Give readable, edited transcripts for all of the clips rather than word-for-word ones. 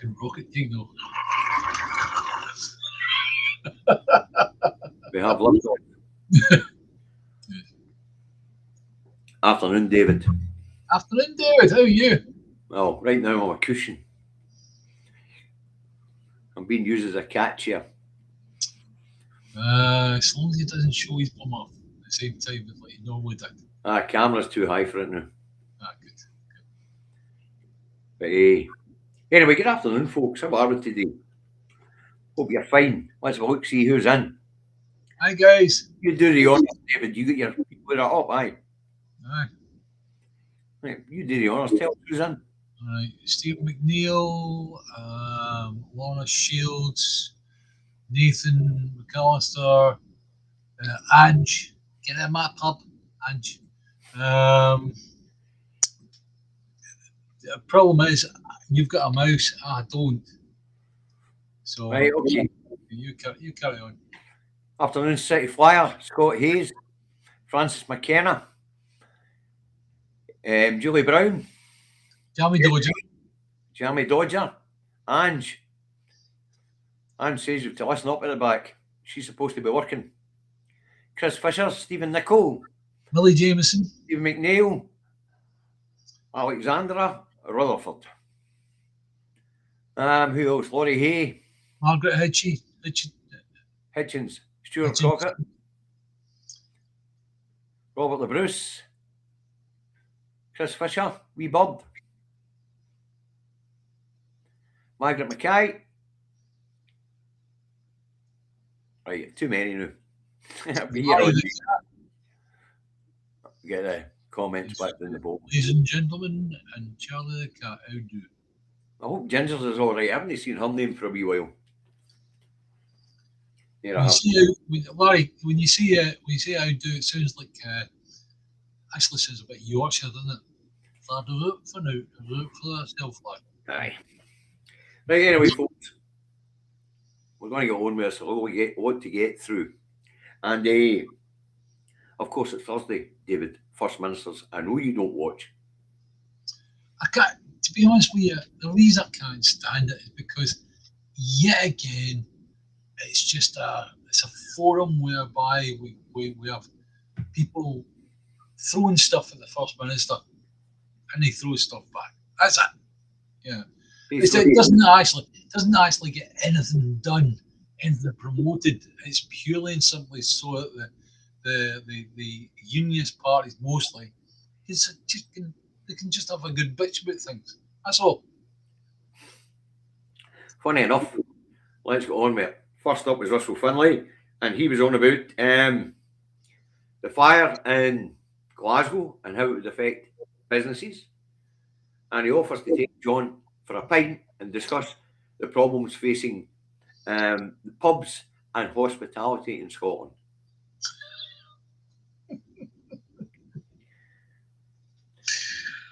fucking rocket thing though. We have left off. Afternoon, David. Afternoon, David. How are you? Well, right now I'm a cushion. I'm being used as a cat chair. As long as he doesn't show his bum off at the same time as like he normally did. Camera's too high for it now. Good. But anyway, good afternoon, folks. How are we today? Hope you're fine. Let's have a look, see who's in. Hi, guys. You do the honours, David. You get your put it up, aye. Aye. Right, you do the honours. Tell us who's in. All right. Steve McNeil, Lorna Shields, Nathan McAllister, Ange. Get in my pub, Ange. The problem is, you've got a mouse. I don't. So Right, okay. You carry on. Afternoon, City Flyer. Scott Hayes, Francis McKenna, Julie Brown, Jeremy Dodger, Ange. Ange says you have to listen up at the back. She's supposed to be working. Chris Fisher, Stephen Nicol, Millie Jameson, Stephen McNeil, Alexandra Rutherford. Who else? Laurie Hay, Margaret Hitchens, Stuart Crockett, Robert LeBruce, Chris Fisher, Wee Bird, Margaret Mackay. Right, too many now. Get the comments back in the boat. Ladies and gentlemen, and Charlie the Cat, how do? I hope Ginger's is all right. I haven't seen her name for a wee while. Larry, when you say how do, it sounds like actually sounds a bit Yorkshire, doesn't it? For now, for that self flag. Aye. Right, anyway, folks, we're going to get on with this. A lot to get through. And of course, it's Thursday, David. First Ministers. I know you don't watch. I can't. To be honest with you, the reason I can't stand it is because yet again, it's just a forum whereby we have people throwing stuff at the First Minister and they throw stuff back. That's it. Yeah. It doesn't actually get anything done, anything promoted. It's purely and simply so that the unionist parties mostly they can just have a good bitch about things. That's all. Funny enough, let's go on with it. First up was Russell Finlay, and he was on about the fire in Glasgow and how it would affect businesses. And he offers to take John for a pint and discuss the problems facing the pubs and hospitality in Scotland.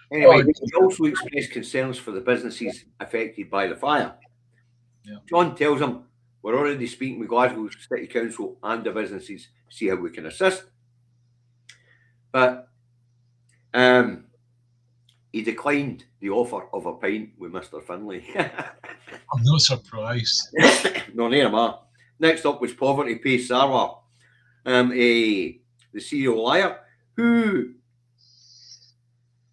Anyway, he also expressed concerns for the businesses affected by the fire. Yeah. John tells him, we're already speaking with Glasgow City Council and the businesses to see how we can assist. But he declined the offer of a pint with Mr. Finlay. I'm not surprised. No, near him. Next up was Poverty Pay Sarwar, the CEO liar, who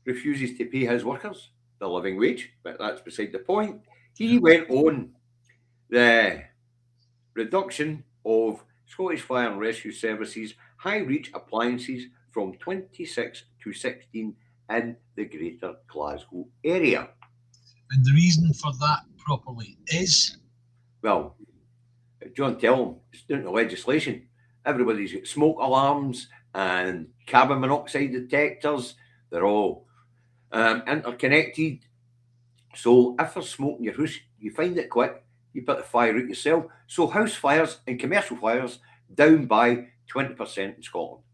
refuses to pay his workers the living wage, but that's beside the point. He went on the reduction of Scottish Fire and Rescue Services high reach appliances from 26 to 16 in the Greater Glasgow area. And the reason for that properly is? Well, John tell him it's down to legislation. Everybody's got smoke alarms and carbon monoxide detectors. They're all interconnected. So if there's smoke in your house, you find it quick. You put the fire out yourself. So house fires and commercial fires down by 20% in Scotland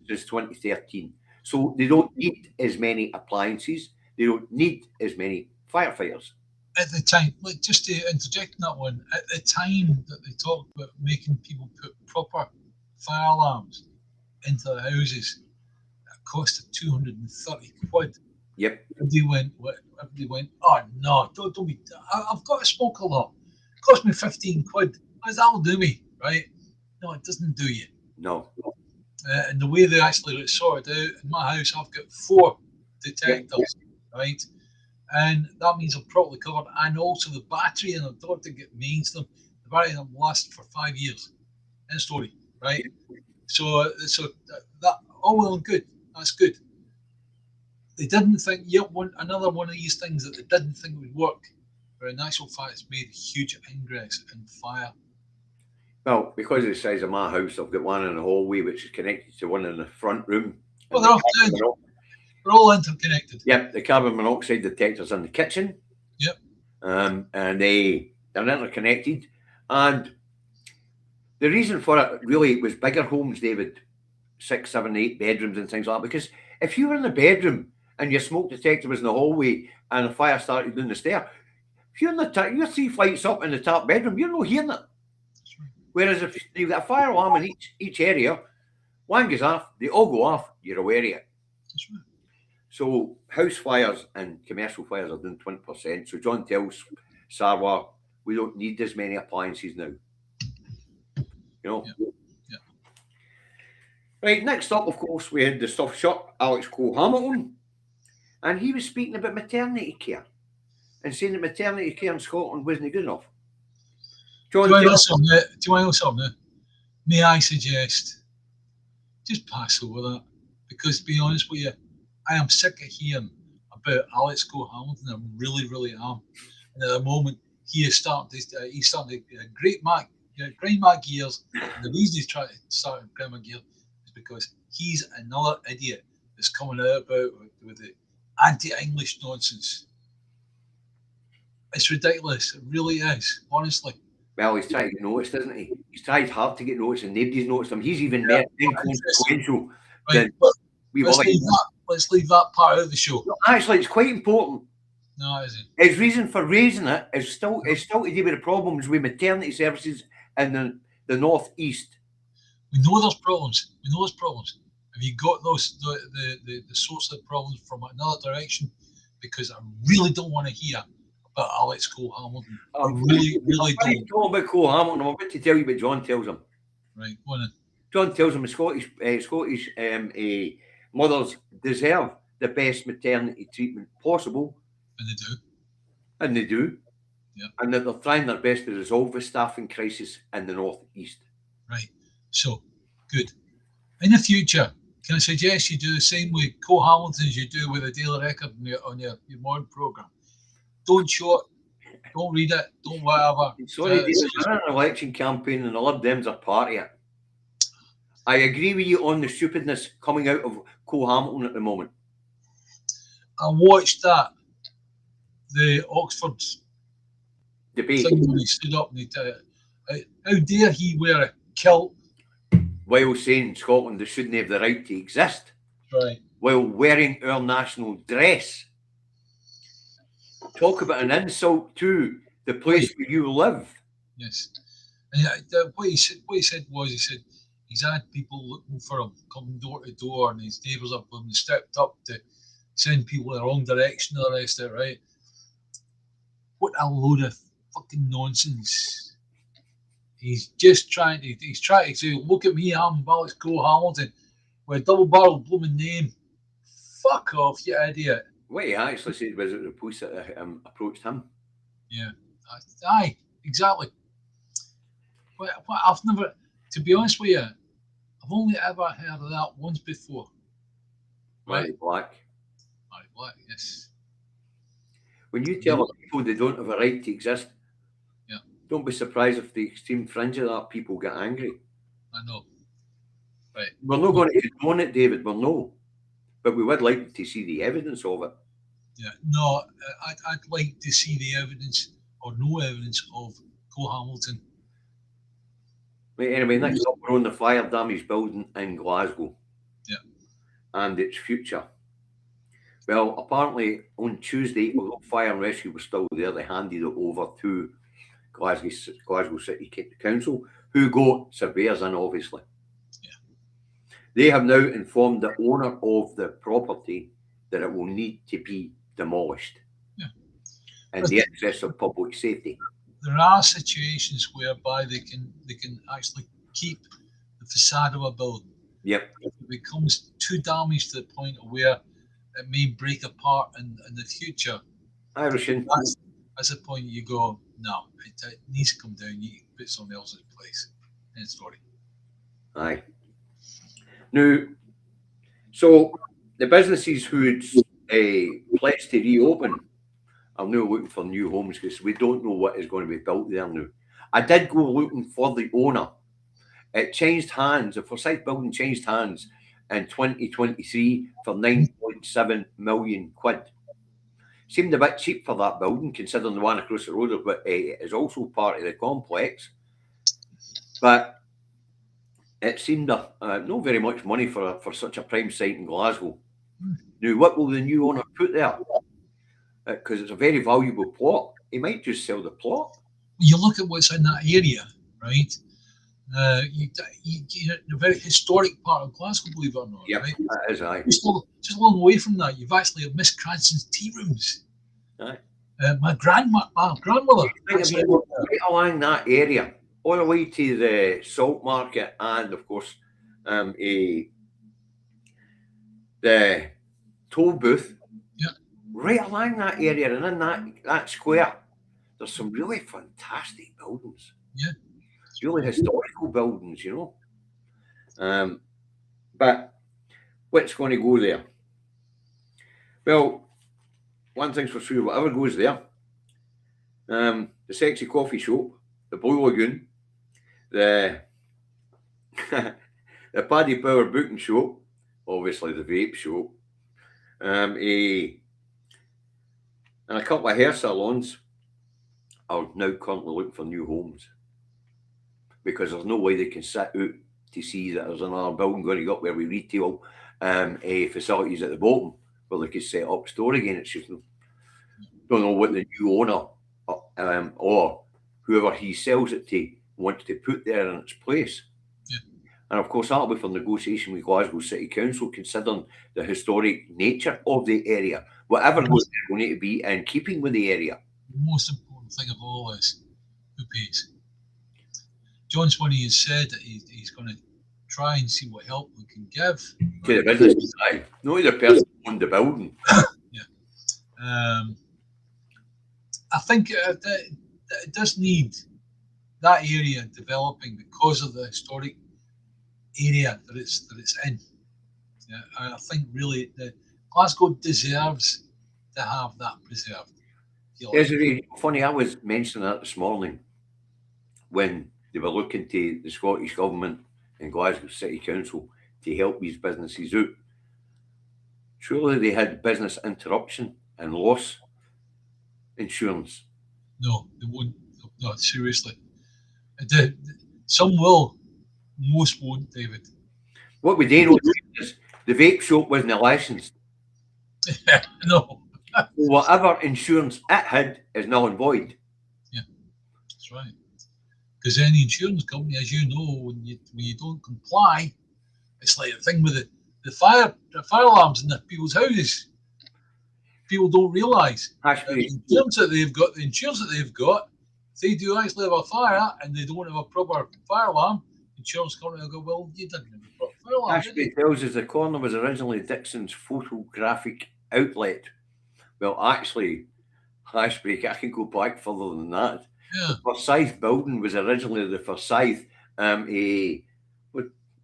since 2013. So they don't need as many appliances. They don't need as many firefighters. At the time, like just to interject in that one, at the time that they talked about making people put proper fire alarms into their houses, that costed 230 quid. Yep. Everybody went, oh no, don't be, I've got a smoke alarm. It cost me 15 quid. That'll do me, right? No, it doesn't do you. No. And the way they actually sorted out in my house, I've got 4 detectors, right? And that means I'm properly covered. And also the battery, and I don't have to get mains them. The battery will last for 5 years. End story, right? So that all well and good. That's good. They didn't think another one of these things that they didn't think would work, but in actual fact, it's made huge ingress in fire. Well, because of the size of my house, I've got one in the hallway which is connected to one in the front room. Well, they're all interconnected. Yep, the carbon monoxide detectors in the kitchen. Yep. And they're interconnected. And the reason for it really was bigger homes, David, 6, 7, 8 bedrooms and things like that. Because if you were in the bedroom and your smoke detector was in the hallway and a fire started down the stair, if you're in you're 3 flights up in the top bedroom, you're not hearing it. Whereas if you've got a fire alarm in each area, one goes off, they all go off, you're aware of it. That's right. So house fires and commercial fires are down 20%. So John tells Sarwar, we don't need as many appliances now. You know? Yeah. Right, next up, of course, we had the stuff shop, Alex Cole-Hamilton, and he was speaking about maternity care and saying that maternity care in Scotland wasn't good enough. John, do you want to know something? May I suggest just pass over that? Because to be honest with you, I am sick of hearing about Alex Cole-Hamilton. I really, really am. And at the moment, he's starting to grind my gears. And the reason he's trying to start to grind my gears is because he's another idiot that's coming out about with the anti-English nonsense. It's ridiculous. It really is, honestly. Well, he's trying to get noticed, isn't he? He's tried hard to get noticed, and nobody's noticed him. He's even more inconsequential than we were. Let's leave that part out of the show. No, actually, it's quite important. No, it isn't. His reason for raising it is still to do with the problems with maternity services in the northeast. We know there's problems. Have you got those the source of the problems from another direction? Because I really don't want to hear about Alex Cole-Hamilton. I really don't. Talk about Cole-Hamilton. I'm about to tell you what John tells him. Right, go on then. John tells him Scottish mothers deserve the best maternity treatment possible. And they do. Yeah. And that they're trying their best to resolve the staffing crisis in the northeast. Right. So, good. In the future, can I suggest you do the same with Cole-Hamilton as you do with the Daily Record on your morning programme? Don't show it. Don't read it. Don't whatever. Sorry, it's an election campaign and the Lib Dems are part of it. I agree with you on the stupidness coming out of Cole-Hamilton at the moment. I watched the Oxford debate thing when he stood up and how dare he wear a kilt while saying Scotland shouldn't have the right to exist, right? While wearing our national dress. Talk about an insult to the place where you live. Yes, and what he said was he's had people looking for him, coming door to door, and his neighbours have been stepped up to send people in the wrong direction and the rest of it, right? What a load of fucking nonsense. He's trying to say, look at me, I'm Alex Cole-Hamilton with a double-barreled blooming name. Fuck off, you idiot. What he actually said was it the police that approached him. Yeah. Aye, exactly. But I've never, to be honest with you, I've only ever heard of that once before. Right? Black, yes. When you tell people they don't have a right to exist, don't be surprised if the extreme fringe of that people get angry. I know. Right. We're not going to condone it, David, we're no. But we would like to see the evidence of it. Yeah, no, I'd like to see the evidence or no evidence of Cole-Hamilton. Right, anyway, next up we're on the fire damage building in Glasgow. Yeah. And its future. Well, apparently on Tuesday, although fire and rescue was still there, they handed it over to Glasgow City Council, who got surveyors in, obviously. Yeah. They have now informed the owner of the property Yeah. that it will need to be demolished Yeah. in the interest of public safety. There are situations whereby they can actually keep the facade of a building. Yep. If it becomes too damaged to the point of where it may break apart in the future, Irishman. that's the point you go, no, it needs to come down. You put something else in place. End story. Aye. Now, so the businesses who'd pledged to reopen are now looking for new homes because we don't know what is going to be built there now. I did go looking for the owner. It changed hands. The Forsyth building changed hands in 2023 for 9.7 million quid. Seemed a bit cheap for that building, considering the one across the road is also part of the complex. But it seemed not very much money for such a prime site in Glasgow. Now, what will the new owner put there? Because it's a very valuable plot. He might just sell the plot. You look at what's in that area, right? You're in a very historic part of Glasgow, believe it or not. Yep, right? that is aye. Just a long way from that, you've actually Miss Cranston's tea rooms. Aye. My grandmother. Right along that area, all the way to the salt market, and of course, the toll booth. Yeah. Right along that area, and in that square, there's some really fantastic buildings. Yeah. Really historical buildings, you know. But what's going to go there? Well, one thing's for sure, whatever goes there, the sexy coffee shop, the Blue Lagoon, the the Paddy Power booking shop, obviously the vape shop, and a couple of hair salons are now currently looking for new homes because there's no way they can sit out to see that there's another building going to go up where we retail facilities at the bottom where they could set up store again. It's just don't know what the new owner or whoever he sells it to wants to put there in its place. Yeah. And of course that'll be for negotiation with Glasgow City Council, considering the historic nature of the area. Whatever goes there will need to be in keeping with the area. The most important thing of all is who pays. John Swinney has said that he's going to try and see what help we can give to the business side, not the person who owned the building. Yeah. I think it does need that area developing because of the historic area that it's in. Yeah, I think really Glasgow deserves to have that preserved. It's really funny. I was mentioning that this morning when they were looking to the Scottish Government and Glasgow City Council to help these businesses out. Surely they had business interruption and loss insurance. No, they won't. No, seriously. Some will, most won't, David. What we do know is the vape shop wasn't licensed. No. Whatever insurance it had is null and void. Yeah, that's right. Because any insurance company, as you know, when you don't comply, it's like the thing with the fire alarms in the people's houses. People don't realise the insurance that they've got. If they do actually have a fire and they don't have a proper fire alarm, the insurance company will go, well, you didn't have a proper fire alarm. Ashby tells us the corner was originally Dixon's photographic outlet. Well, actually, Ashby, I can go back further than that. Yeah. The Forsyth building was originally the Forsyth, a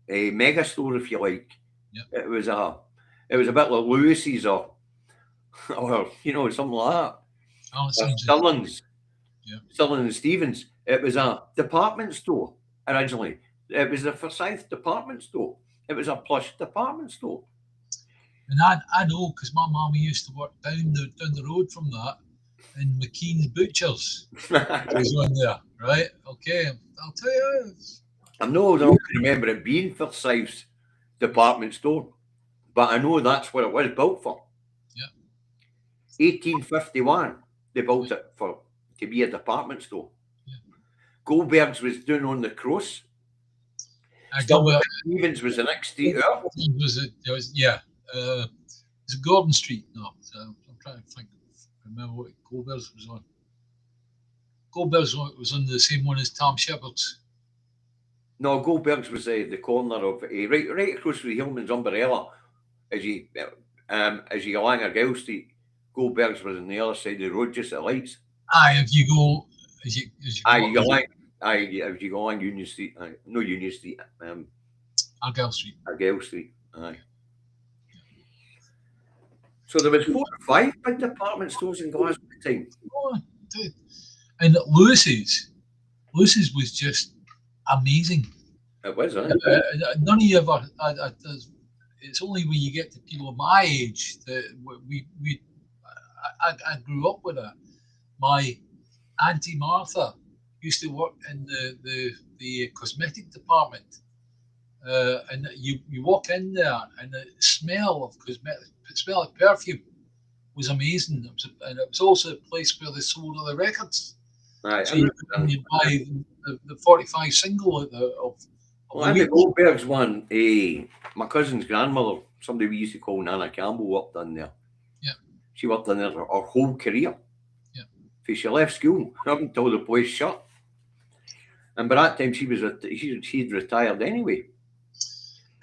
mega store, if you like. Yep. It was a bit like Lewis's or something like that. Stirling's. Yeah. Stirling and Stevens. It was a department store originally. It was the Forsyth department store. It was a plush department store. And I know because my mum used to work down the road from that in McKean's Butchers. It was on there, right? Okay, I'll tell you. I'm not old enough to remember it being Forsyth's department store, but I know that's what it was built for. Yeah. 1851, they built it to be a department store. Yeah. Goldberg's was down on the Cross. Stevens was the next street up. Is it Gordon Street? No. So I'm trying to remember what Goldberg's was on. Goldberg's was on the same one as Tom Shepherd's. No, Goldberg's was the corner of right across from the Hillman's Umbrella. As you along Argyle Street, Goldberg's was on the other side of the road, just at the lights. Aye, if you go, as you go along Union Street, no Union Street, Argyle Street. Argyle Street, aye. So there was 4 or 5 big department stores in Glasgow at the time. Oh, dude. And Lewis's was just amazing. It was, none of you ever. It's only when you get to people my age that I grew up with it. My Auntie Martha used to work in the cosmetic department, and you walk in there, and the smell of cosmetic, the smell of perfume was amazing. And it was also a place where they sold all the records. Right. So you buy the 45 single of the Goldberg's one. My cousin's grandmother, somebody we used to call Nana Campbell, worked in there. Yeah. She worked in there her whole career. Yeah. Because she left school up until the place shut. And by that time she'd retired anyway.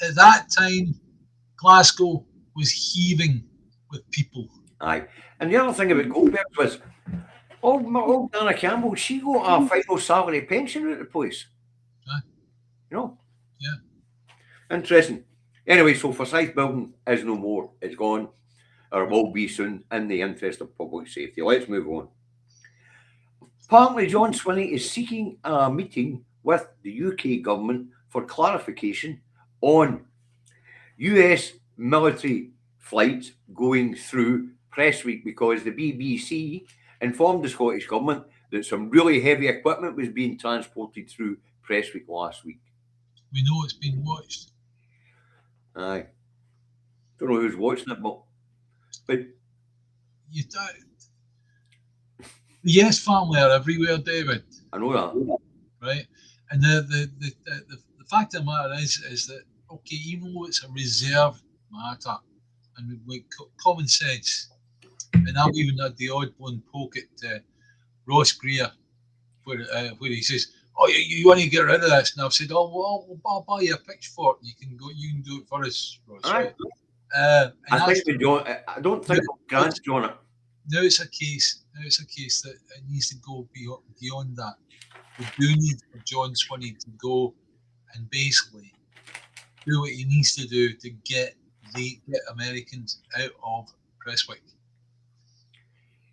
At that time, Glasgow was heaving with people. Aye. And the other thing about Goldberg's was old Nana Campbell, she got a final salary pension at the place. Aye. You know? Yeah. Interesting. Anyway, so Forsyth Building is no more. It's gone, or it will be soon, in the interest of public safety. Let's move on. Apparently, John Swinney is seeking a meeting with the UK government for clarification on US military flights going through Press Week, because the BBC informed the Scottish government that some really heavy equipment was being transported through Press Week last week. We know it's been watched. Aye. Don't know who's watching it, but you don't. The Yes family are everywhere, David. I know that. Right? And the fact of the matter is that, okay, even though it's a reserve matter, and with common sense, and I've even had the odd one poke at Ross Greer, where he says, "Oh, you want to get rid of this?" And I've said, "Oh, well, I'll buy you a pitchfork. You can do it for us, Ross." Right? I don't think Grant's on it. Now it's a case that it needs to go beyond that. We do need for John Swinney to go and basically do what he needs to do to get Americans out of Prestwick.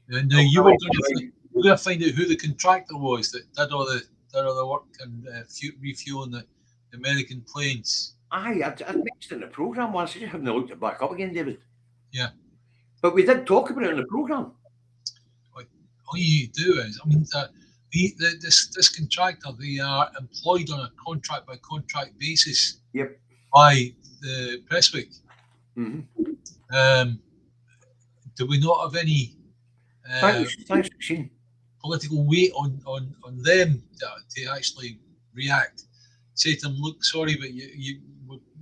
Now you were going to find out who the contractor was that did all the work and refueling the American planes. Aye, I mentioned in the programme once. I just haven't looked it back up again, David. Yeah. But we did talk about it in the programme. All you do is, this contractor, they are employed on a contract by contract basis. Yep. By the Prestwick. Mm-hmm. Do we not have any political weight on them to actually react? Say to them, look, sorry, but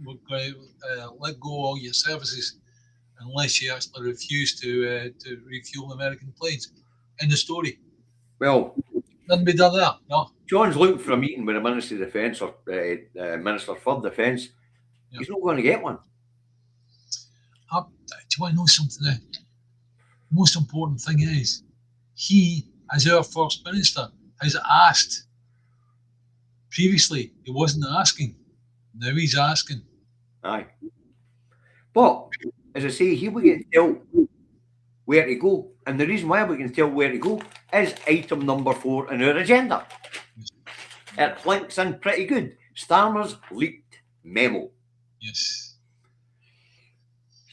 we're going to let go all your services unless you actually refuse to refuel American planes. End of story. Well, nothing be done there. No. John's looking for a meeting with the Minister of Defence or Minister for Defence. Yeah. He's not going to get one. Do you want to know something? The most important thing is, he, as our First Minister, has asked. Previously, he wasn't asking. Now he's asking. Aye. But, as I say, he will get to tell where to go. And the reason why we can tell where to go is item number 4 in our agenda. It links in pretty good. Starmer's leaked memo. Yes.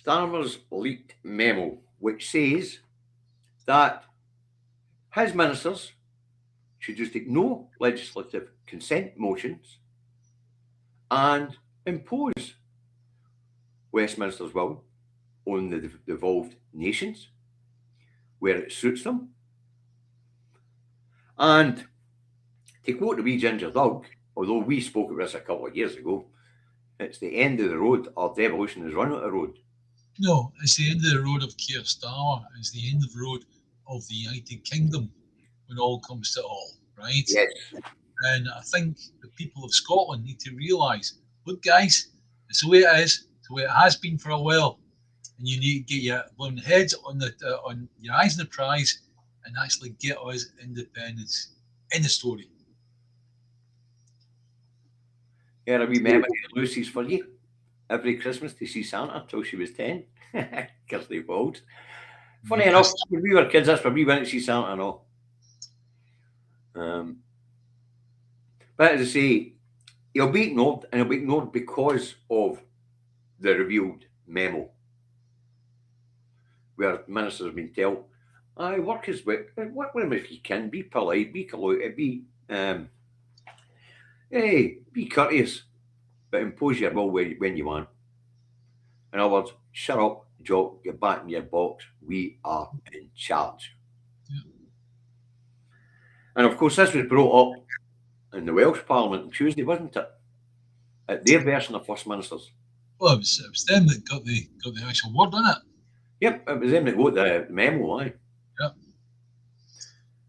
Starmer's leaked memo, which says that his ministers should just ignore legislative consent motions and impose Westminster's will on the devolved nations where it suits them. And to quote the wee ginger dog, although we spoke about this a couple of years ago, it's the end of the road, or devolution is run out of the road. No, it's the end of the road of Keir Starmer. It's the end of the road of the United Kingdom when all comes to all, right? Yes. And I think the people of Scotland need to realise, look, guys, it's the way it is. It's the way it has been for a while, and you need to get your heads on your eyes on the prize and actually get us independence in the story. Here a wee memory of Lucy's for you. Every Christmas to see Santa till she was 10. Kirsty Falls. Funny enough, when we were kids, that's where we went to see Santa and all. But as I say, he'll be ignored, and he'll be ignored because of the revealed memo, where ministers have been told, "I work as work with him if you can. Be polite, be colloquial, be courteous, but impose your will when you want." In other words, shut up, Jock, get back in your box. We are in charge. Yeah. And of course, this was brought up in the Welsh Parliament on Tuesday, wasn't it? At their version of First Ministers. Well, it was them that got the actual word on it. Yep, it was them that got the memo, aye. Yep.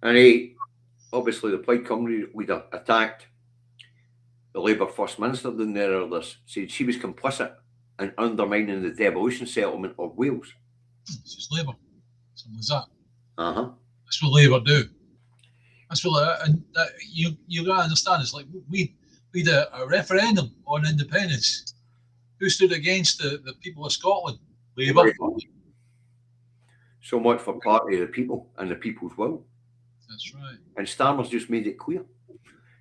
And obviously the Plaid Cymru leader attacked the Labour First Minister down there earlier, said she was complicit in undermining the devolution settlement of Wales. It's just Labour. Something like that. Uh-huh. That's what Labour do. That's what, and you gotta understand. It's like we did a referendum on independence. Who stood against the people of Scotland? Labour. So much for party of the people and the people's will. That's right. And Starmer's just made it clear.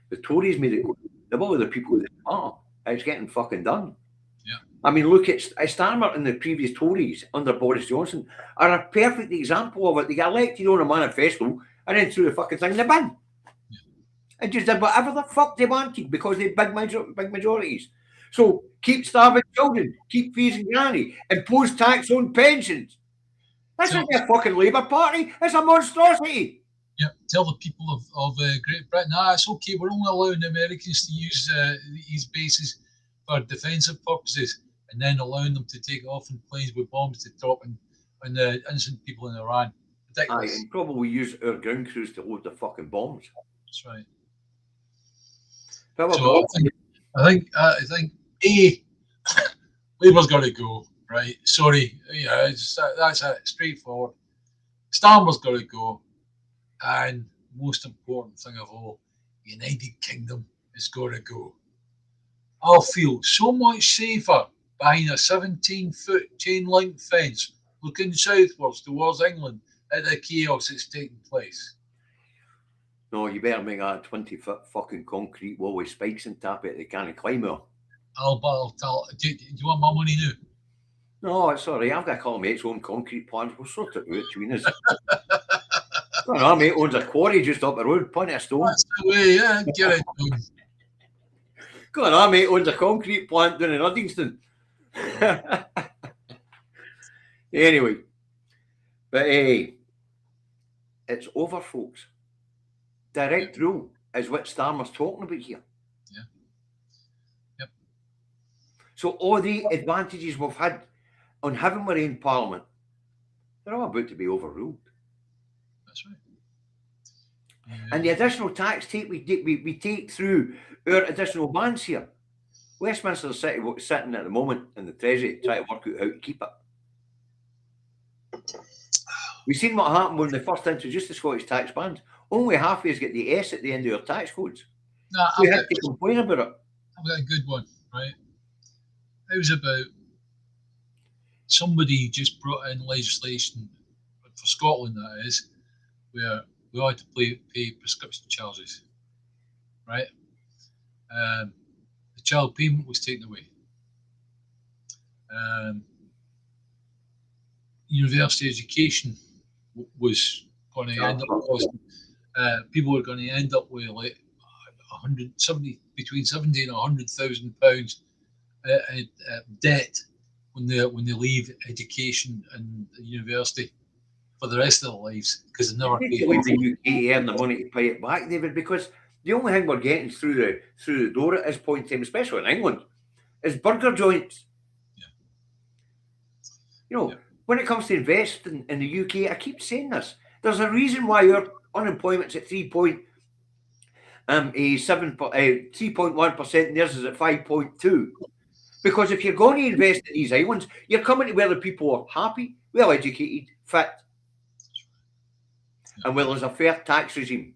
The Tories made it clear. The will of the people that are. It's getting fucking done. Yeah. I mean, look at Starmer and the previous Tories under Boris Johnson are a perfect example of it. They got elected on a manifesto and then threw the fucking thing in the bin. Yeah. And just did whatever the fuck they wanted because they had big majorities. So keep starving children, keep fees granny, impose tax on pensions. That's not a fucking Labour Party. It's a monstrosity. Yeah, tell the people of Great Britain, it's okay, we're only allowing the Americans to use these bases for defensive purposes, and then allowing them to take off in planes with bombs to drop on the innocent people in Iran. Ridiculous. And probably use our ground crews to load the fucking bombs. That's right. So I think Labour's got to go. Right, sorry, yeah, that's it, straightforward. Starmer's got to go, and most important thing of all, United Kingdom has got to go. I'll feel so much safer behind a 17-foot chain link fence, looking southwards towards England at the chaos that's taking place. No, you better make a 20-foot fucking concrete wall with spikes and tap it. They can't climb up. I'll tell. Do you want my money now? No, it's all right. I've got a couple of mates own concrete plants. We'll sort it out between us. Our mate owns a quarry just up the road, plenty of stone. That's the way, yeah, get it done. Go on, our mate owns a concrete plant down in Uddingston. Anyway, but it's over, folks. Direct rule is what Starmer's talking about here. Yeah. Yep. So all the advantages we've had on having our own parliament, they're all about to be overruled. That's right. And the additional tax take we take through our additional bans here. Westminster City sitting at the moment in the Treasury trying to work out how to keep it. We've seen what happened when they first introduced the Scottish tax bans. Only half of us get the S at the end of our tax codes. No, we had to complain about it. I've got a good one, right? It was about somebody just brought in legislation for Scotland, that is, where we ought to pay prescription charges, right? The child payment was taken away. University education was going to end up costing. People were going to end up with like between 70 and £100,000 debt when they leave education and university for the rest of their lives because they never pay leave the UK earn the money to pay it back, David. Because the only thing we're getting through the door at this point in time, especially in England, is burger joints. You know, when it comes to investing in the UK, I keep saying this. There's a reason why our unemployment's at 3.1% and theirs is at 5.2%. Because if you're going to invest in these islands, you're coming to where the people are happy, well educated, fit, and where there's a fair tax regime.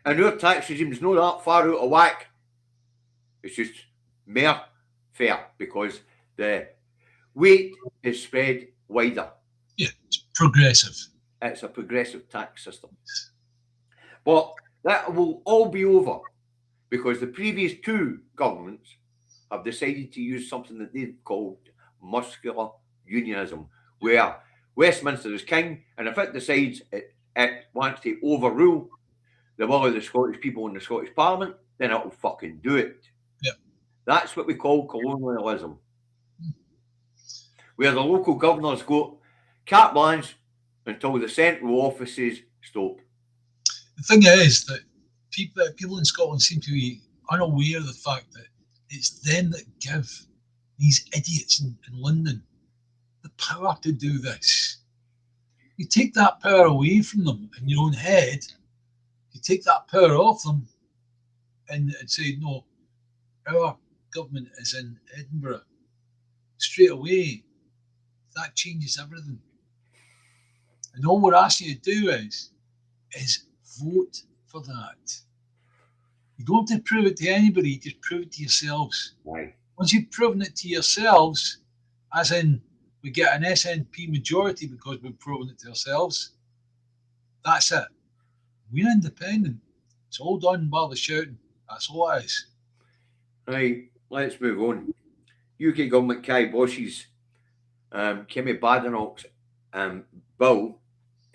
And our tax regime is not that far out of whack. It's just more fair because the weight is spread wider. Yeah, it's progressive. It's a progressive tax system. But that will all be over because the previous two governments have decided to use something that they've called muscular unionism, where Westminster is king, and if it decides it wants to overrule the will of the Scottish people in the Scottish Parliament, then it'll fucking do it. Yep. That's what we call colonialism, where the local governors go carte blanche until the central offices stop. The thing is that people in Scotland seem to be unaware of the fact that it's them that give these idiots in London the power to do this. You take that power away from them in your own head, you take that power off them and say, no, our government is in Edinburgh. Straight away, that changes everything. And all we're asking you to do is vote for that. You don't have to prove it to anybody, just prove it to yourselves. Right. Once you've proven it to yourselves, as in we get an SNP majority because we've proven it to ourselves, that's it. We're independent. It's all done by the shouting. That's all it is. Right, let's move on. UK government kiboshes Kemi Badenoch's bill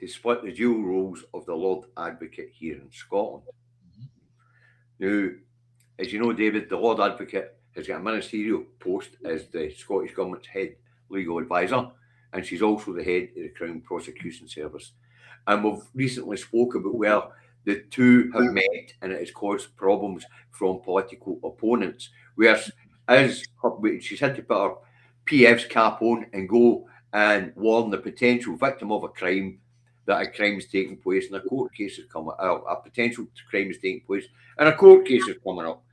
to split the dual roles of the Lord Advocate here in Scotland. Now, as you know, David, the Lord Advocate has got a ministerial post as the Scottish Government's head legal advisor, and she's also the head of the Crown Prosecution Service. And we've recently spoke about where the two have met and it has caused problems from political opponents, where she's had to put her PF's cap on and go and warn the potential victim of a crime that a crime is taking place and a court case is coming up, a potential crime is taking place and a court case is coming up.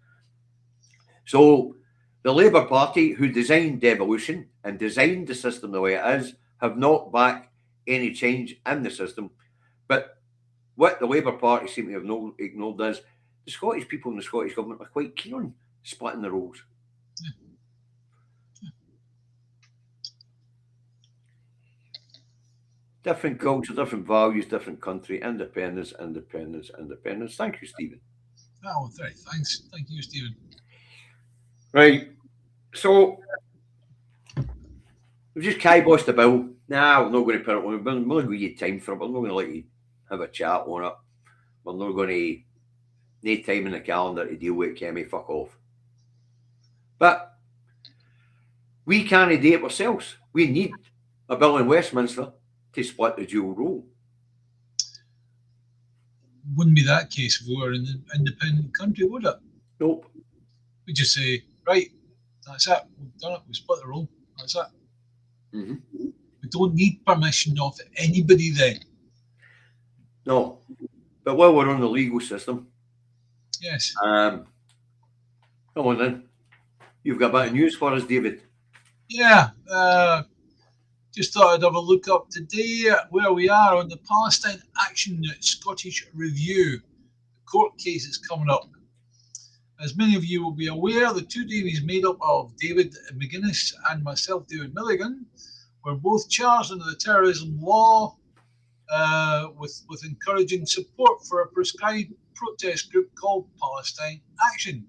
So the Labour Party, who designed devolution and designed the system the way it is, have not backed any change in the system. But what the Labour Party seem to have ignored is the Scottish people and the Scottish Government are quite keen on splitting the roles. Different culture, different values, different country, independence, independence, independence. Thank you, Stephen. Oh, thanks. Thank you, Stephen. Right. So we've just kiboshed the bill. Nah, we're not going to put it on. We're not going to give you time for it. We're not going to let you have a chat on it. We're not going to need time in the calendar to deal with it, Kemi. Fuck off. But we can't do it ourselves. We need a bill in Westminster to split the dual role. Wouldn't be that case if we were in an independent country, would it? Nope. We just say, right, that's it. We've done it. We split the role. That's it. Mm-hmm. We don't need permission of anybody then. No. But while we're on the legal system, yes. Come on then. You've got a bit of news for us, David. Yeah. Just thought I'd have a look up today at where we are on the Palestine Action Scottish Review. The court case is coming up. As many of you will be aware, the Two Davies made up of David McGuinness and myself, David Milligan, were both charged under the terrorism law with encouraging support for a prescribed protest group called Palestine Action.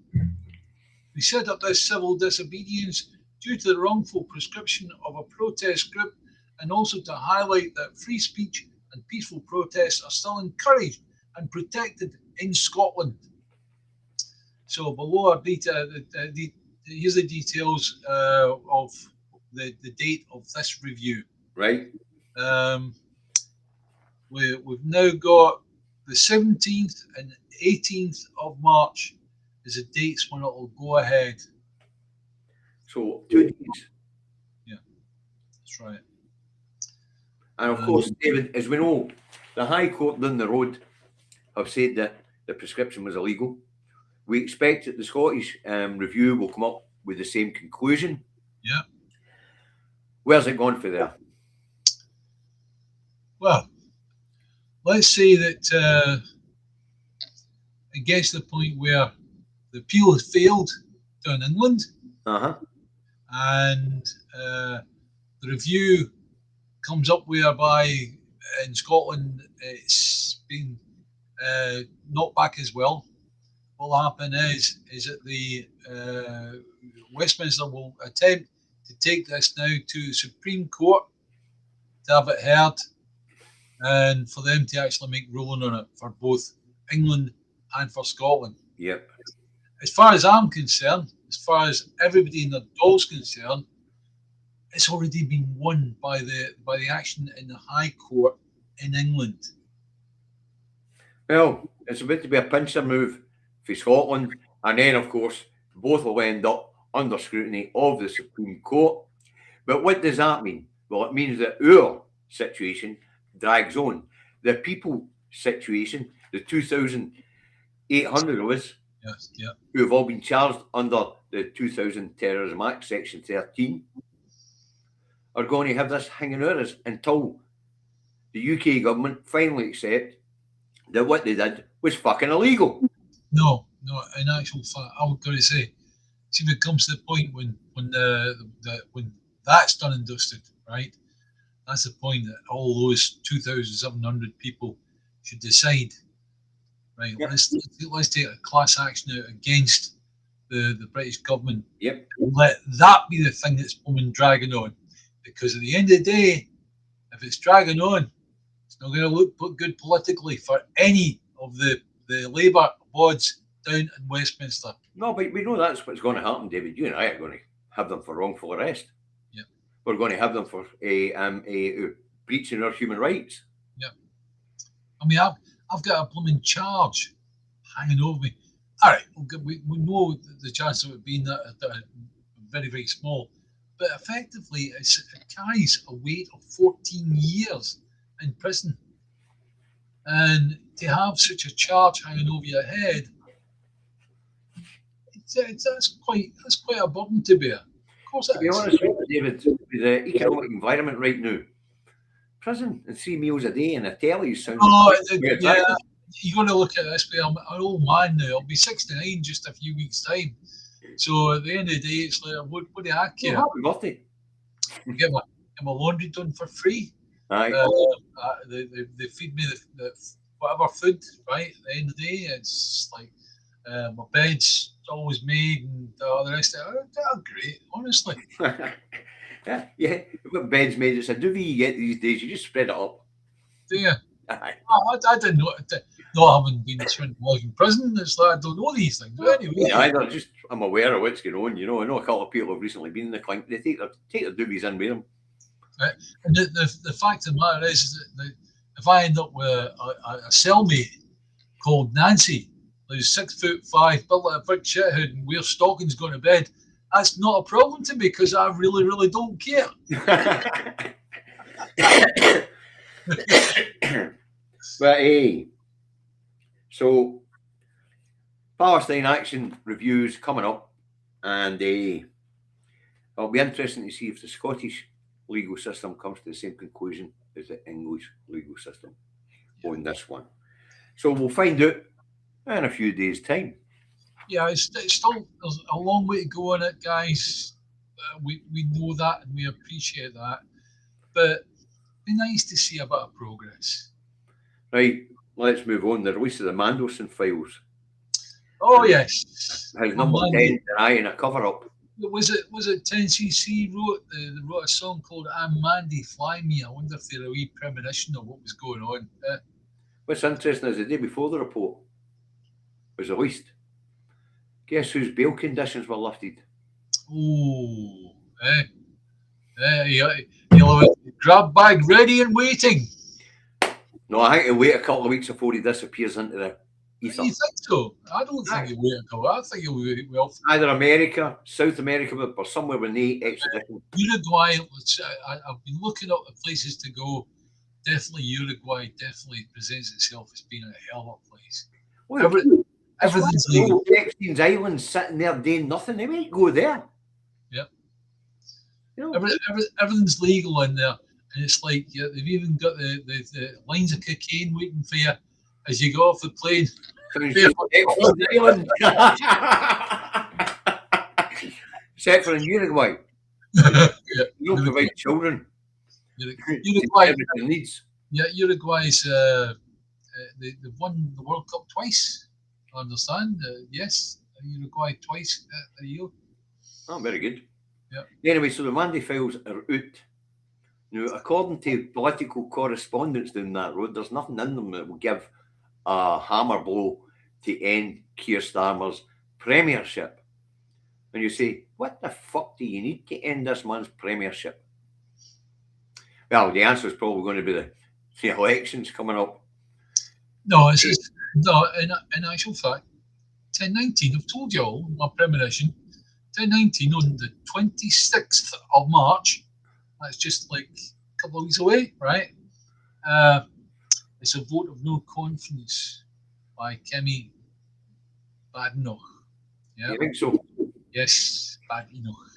We set up this civil disobedience due to the wrongful prescription of a protest group and also to highlight that free speech and peaceful protests are still encouraged and protected in Scotland. So below our data, here's the details of the date of this review. Right. We've now got the 17th and 18th of March is the dates when it will go ahead. So 2 days. Yeah, that's right. And of course, David, as we know, the High Court down the road have said that the prescription was illegal. We expect that the Scottish review will come up with the same conclusion. Yeah. Where's it gone for there? Well, let's say that it gets to the point where the appeal has failed down in England, and the review comes up whereby in Scotland it's been knocked back as well. What will happen is that the Westminster will attempt to take this now to the Supreme Court to have it heard, and for them to actually make ruling on it for both England and for Scotland. Yep. As far as I'm concerned, as far as everybody in the doll's concerned, it's already been won by the action in the High Court in England. Well, it's about to be a pincer move for Scotland, and then of course both will end up under scrutiny of the Supreme Court. But what does that mean? Well, it means that our situation drags on. The people situation, the 2,800 of us, yes, yeah, who have all been charged under the 2000 Terrorism Act, Section 13, are going to have this hanging over us until the UK government finally accept that what they did was fucking illegal. No, in actual fact, I was going to say, see, when it comes to the point when that's done and dusted, right? That's the point that all those 2,700 people should decide, right? Yep. Let's take a class action out against the British government. Yep. Let that be the thing that's dragging on, because at the end of the day, if it's dragging on, it's not going to look good politically for any of the Labour bods down in Westminster. No, but we know that's what's going to happen, David. You and I are going to have them for wrongful arrest. Yep. We're going to have them for a breaching our human rights. Yep. I mean, I've got a blooming charge hanging over me. All right, we know the chance of it being that very, very small, but effectively it carries a weight of 14 years in prison. And to have such a charge hanging over your head, that's quite a burden to bear. Of course, to be honest with you, David, with the economic environment right now, prison and 3 meals a day and a telly sounds. Yeah, you're going to look at it this way. I'm an old man now. I'll be 69 just a few weeks' time. So at the end of the day, it's like, what do I care? Happy birthday. Get my laundry done for free. Aye. They feed me the whatever food, right? At the end of the day, it's like my bed's always made and the rest of it. They're great, honestly. yeah. What bed's made? It's a duvet you get these days. You just spread it up. Do you? Aye. I didn't know. No, I haven't been spent long in prison. It's like I don't know these things. But anyway, yeah, I'm aware of what's going on. You know, I know a couple of people have recently been in the clink. They take their duvets in with them. Right. And the fact of the matter is that if I end up with a cellmate called Nancy, who's 6'5", built like a brick shithead and wears stockings going to bed, that's not a problem to me because I really, really don't care. But hey, so Palestine action reviews coming up, and it'll be interesting to see if the Scottish legal system comes to the same conclusion as the English legal system on this one. So we'll find out in a few days' time. Yeah, it's still there's a long way to go on it, guys. We know that and we appreciate that, but it'd be nice to see a bit of progress. Right, let's move on. The release of the Mandelson files. Oh yes, has number 10 denying a cover-up. Was it 10cc wrote a song called "I'm Mandy, Fly Me"? I wonder if they're a wee premonition of what was going on. What's interesting is the day before the report was released, guess whose bail conditions were lifted? Oh, you'll have a grab bag ready and waiting. No, I think he'll wait a couple of weeks before he disappears into the ether. You think so? I don't think he'll wait a couple. I think he'll wait well. Either America, South America, or somewhere with no extradition. Uruguay. I've been looking up the places to go. definitely Uruguay definitely presents itself as being a hell of a place. Look, Everything's legal. Epstein's Island sitting there doing nothing. They might go there. Yep. You know? Everything's legal in there. And it's like they've even got the lines of cocaine waiting for you as you go off the plane. Except for in Uruguay. Yeah. You don't provide children. Uruguay everything needs. Yeah, Uruguay's they've won the World Cup twice. I understand. Yes, Uruguay twice a year. Oh, very good. Yeah. Anyway, so the Mandy files are out. Now, according to political correspondence down that road, there's nothing in them that will give a hammer blow to end Keir Starmer's premiership. And you say, what the fuck do you need to end this man's premiership? Well, the answer is probably going to be the elections coming up. No, it's just, no. In actual fact, 1019. I've told you all my premonition. 1019 on the 26th of March. That's just like a couple of weeks away, right? It's a vote of no confidence by Kemi Badenoch. Yeah. You think so? Yes, Badenoch.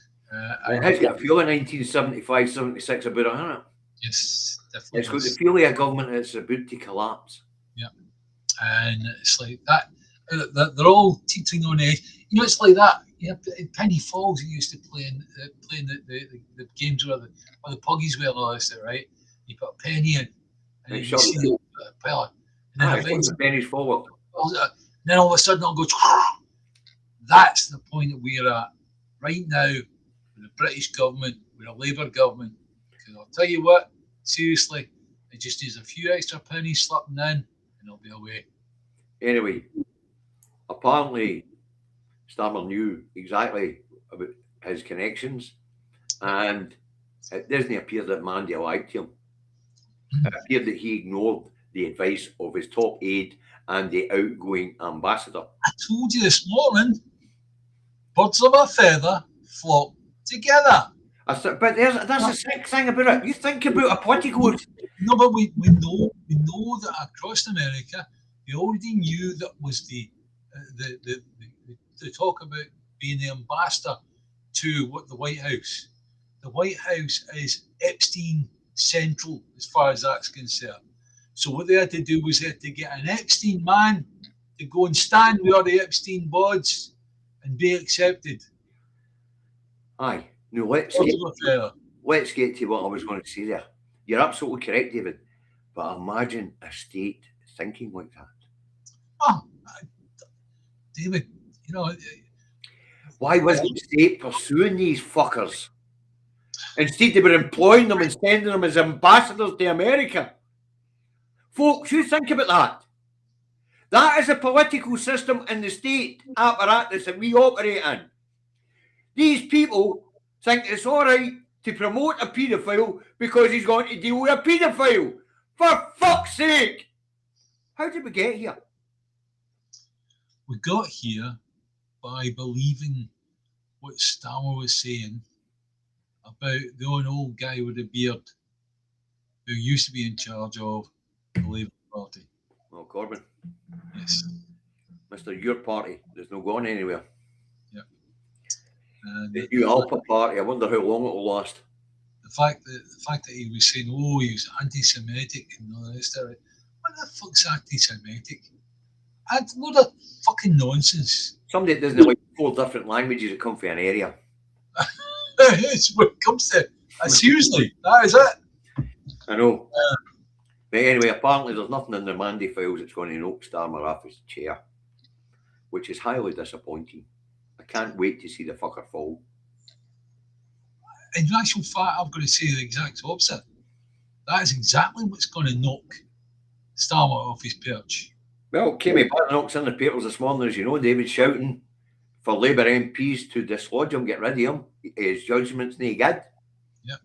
It has got a feeling 1975, 76 about it, hasn't it? Yes, definitely. It's got the feeling of government that's about to collapse. Yeah. And it's like that. They're all teetering on edge. You know, it's like that. You know, in Penny Falls, you used to playing the games where the puggies were and all this, right? You put a penny in, and you see the pellet, and then the pennies forward. Then all of a sudden, it'll go. That's the point that we're at right now with the British government, with a Labour government. Because I'll tell you what, seriously, it just needs a few extra pennies slipping in, and it'll be away. Anyway, apparently, Starmer knew exactly about his connections, and it doesn't appear that Mandy lied to him. It appeared that he ignored the advice of his top aide and the outgoing ambassador. I told you this morning, birds of a feather flock together. But that's the sick thing about it. You think about a political. No, but we know that across America, they already knew that was the talk about being the ambassador to what the White House. The White House is Epstein central as far as that's concerned. So what they had to do was they had to get an Epstein man to go and stand with all the Epstein bods and be accepted. Aye. No, let's get to what I was going to say there. You're absolutely correct, David. But imagine a state thinking like that. Oh, David, you know. Why wasn't the state pursuing these fuckers? Instead, they were employing them and sending them as ambassadors to America. Folks, you think about that. That is a political system in the state apparatus that we operate in. These people think it's all right to promote a paedophile because he's going to deal with a paedophile. For fuck's sake! How did we get here? We got here by believing what Starmer was saying about the old guy with a beard who used to be in charge of the Labour Party. Oh, Corbyn. Yes. Mr. Your Party. There's no going anywhere. Yeah. The new Alpha Party. I wonder how long it will last. The fact that he was saying, oh, he was anti-Semitic and all this stuff. What the fuck's anti-Semitic? A load of fucking nonsense. Somebody that doesn't like 4 different languages that come from an area. It's what it comes to. Seriously, that is it. I know. But anyway, apparently there's nothing in the Mandy files that's going to knock Starmer off his chair, which is highly disappointing. I can't wait to see the fucker fall. In actual fact, I've got to say the exact opposite. That is exactly what's going to knock Starmer off his perch. Well, Kemi Badenoch's in the papers this morning, as you know, David, shouting for Labour MPs to dislodge him, get rid of him. His judgment's no good. Yeah.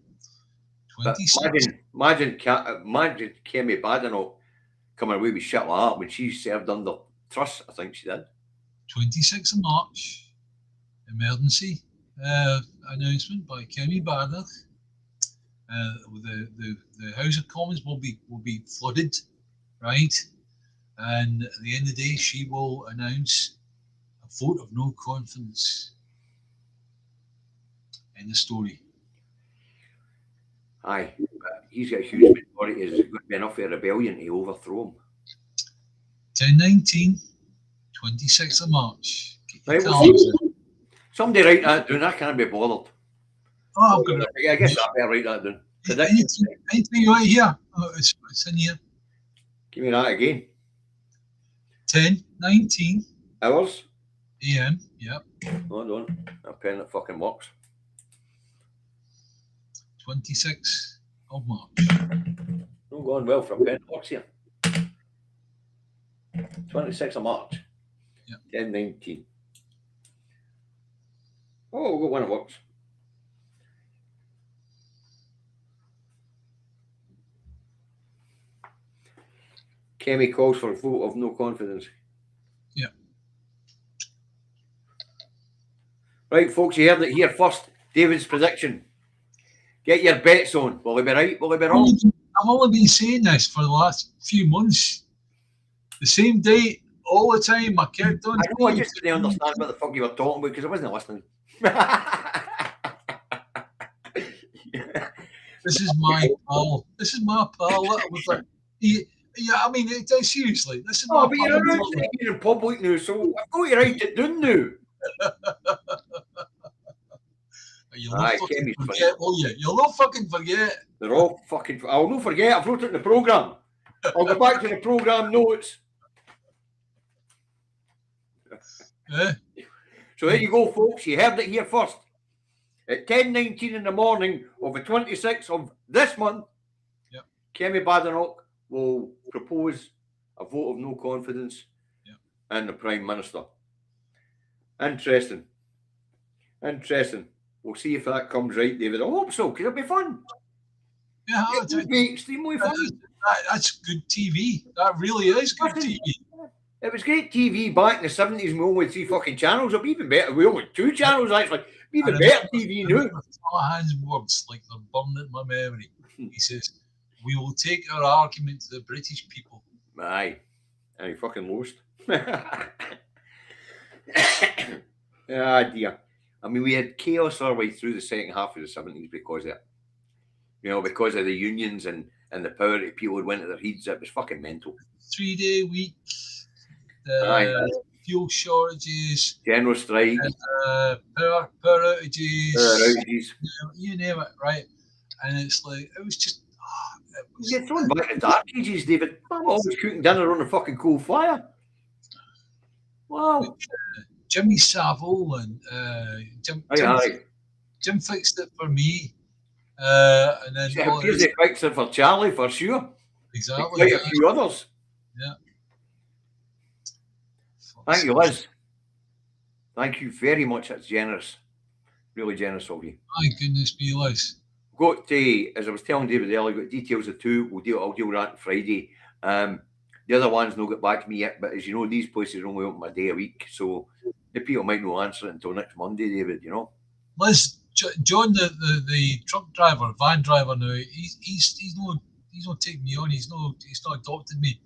Imagine Kemi Badenoch coming away with shit like that when she served under trust, I think she did. 26th of March, emergency announcement by Kemi Badenoch. The House of Commons will be flooded, right? And at the end of the day, she will announce a vote of no confidence. In the story. Aye, but he's got a huge majority. Is it going to be enough of a rebellion to overthrow him? 10/19, 26th of March. Right, well, somebody write that down. I can't be bothered. Oh, I'm gonna. I guess I better write that down. Anything you right here? Oh, it's in here. Give me that again. 10:19 hours. AM. Yep. Hold on. A pen that fucking works. 26th of March. Not going well for a pen that works here. 26th of March. Yep. 10:19. Oh, we've got one that works. Kemi calls for a vote of no confidence. Yeah. Right, folks, you heard it here first. David's prediction. Get your bets on. Will he be right? Will he be wrong? I've only been saying this for the last few months. The same day, all the time. I kept on. I know, I just didn't understand what the fuck you were talking about because I wasn't listening. This is my pal. This is my pal. That was like, yeah, I mean, seriously. This is my but you're announcing it in public now, so I've got to write it down now. You'll not fucking forget, will you? You'll not fucking forget. They're all fucking. I'll not forget. I've wrote it in the programme. I'll go back to the programme notes. So there you go, folks. You heard it here first. At 10:19 in the morning of the 26th of this month, yep. Kemi Badenoch will propose a vote of no confidence in the Prime Minister. Interesting. We'll see if that comes right, David. I hope so, because it'll be fun. Yeah, it would be extremely fun. That's good TV. That really is good TV. It was great TV back in the 70s when we only had 3 fucking channels. It'll be even better. We only had 2 channels, actually. Even better TV now. Callahan's words, like they're burned in my memory. He says, "We will take our argument to the British people." Aye. And he fucking lost. Ah, dear. I mean, we had chaos our way through the second half of the 70s because of it. Because of the unions and the power that people would went to their heads. It was fucking mental. 3-day week. Fuel shortages. General strike. Power outages. You name it, right? And it's like, it was just... You get thrown back to dark ages, David. I'm always cooking dinner on a fucking coal fire. Wow. Jimmy Savile and Jim fixed it for me. And then here's the fixer for Charlie, for sure. Exactly. Quite a few others. Yeah. Thank you, Liz. Thank you very much. That's generous. Really generous of you. My goodness be, Liz. Got as I was telling David earlier, got details of 2. I'll deal with that on Friday. The other one's not got back to me yet, but as you know, these places are only open a day a week, so the people might not answer it until next Monday, David, Liz, John, the truck driver, van driver now, he's not taking me on, he's not adopted me.